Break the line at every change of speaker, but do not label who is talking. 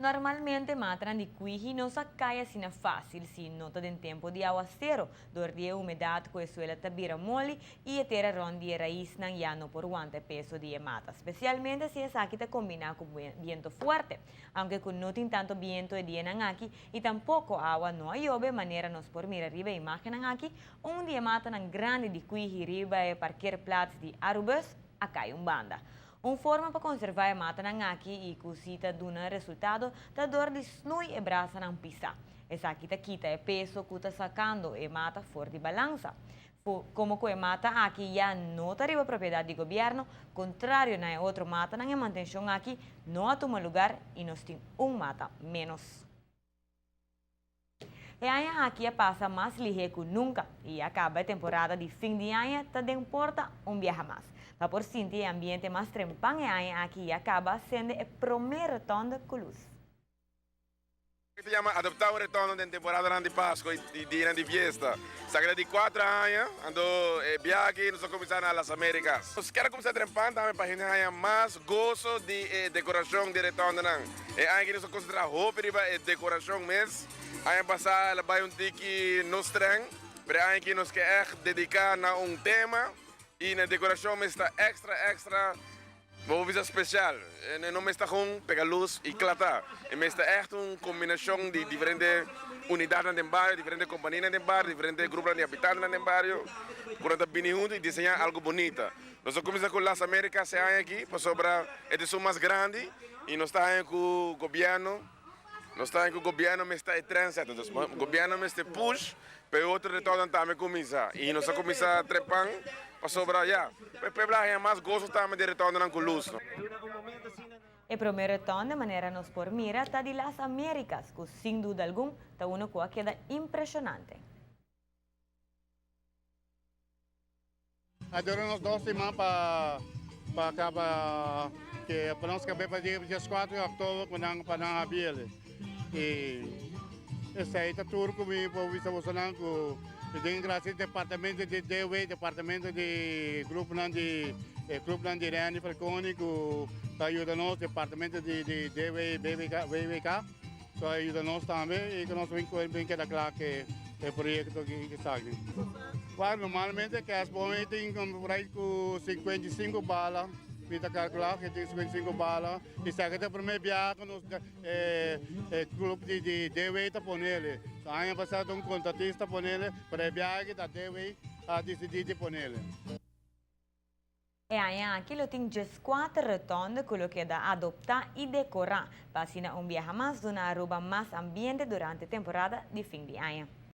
Normalmente matan de Kwihi não se cai assim fácil se nota em tempo de aguacero, porque a umidade que suele tabira mole e a terra ronde raiz não já não por guante peso de mata, especialmente se essa aqui combina com viento fuerte, aunque con no tem tanto viento de aqui e tampouco agua não llueve, maneira nos por mirar arriba imagem aqui, dia mata nan grande de Kwihi riba e parquear platos de Aruba, a cai banda. Forma para conservar a mata aqui e cosita duna resultado da dor de snui e braça não pisa. Essa aqui quita é peso que está sacando e mata fora de balança. Como que a mata aqui já não está propriedade do governo, contrário na outra mata na manutenção aqui não toma lugar e nós temos mata menos. E aí aqui passa mais ligeiro que nunca e acaba a temporada de fim de ano, tá importa viaje mais. Para por sentir o ambiente mais trempang e aqui acaba sendo o primeiro retorno com luz.
Se chama adaptar o retorno da temporada de Pasco e dia de fiesta. Sagrada de 4 anos, ando viagem, nós começamos nas Américas. Nós queremos começar a trempar também para a gente mais gosto de decoração de retorno. E aí nós concentramos roupa e decoração mesmo. Aí passar vai tiki nos trem, mas aí nós queremos dedicar a tema e na decoração está extra. Vou visar especial, não está com pegar luz e clatar. Está echt uma combinação de diferentes unidades no bairro, diferentes companhias no bairro, diferentes grupos de habitantes no bairro. Quando está junto e desenhar algo bonito. Nós começamos com as Américas aqui, para sobrar edição mais grande e nós estamos com o governo. Nós estamos com o governo, mas está em trânsito. O governo está push, para outro retorno também começar. E nós começamos a trepar. Para sobrar já, para é mais gosto também de retorno com luz.
O primeiro retorno, de maneira nos por mira, está de las Américas, que sem dúvida alguma, está uma coisa que é impressionante.
Agora nós 2 semanas para acabar, que para nós acabar para dia 4 de outubro, para não abrir. E esse aí está tudo comigo, para ver se você não tem graças ao departamento de DW, departamento de grupo de Rani Falcone, que está ajudando departamento de DW, BBK, que ajuda nós também e que nós vamos quedar claro que é projeto que está aqui. Claro, normalmente que as boas têm com 55 balas. Kita calcular que tem 55 balas e se aqui é o primeiro viagem nos clube de DW está por ele. Ano passado contratista por ele para viagem da DW a decidir de por ele.
E aí aqui tem 4 retornos que da adoptar e decorar para viajar mais na Aruba mais ambiente durante a temporada de fim de ano.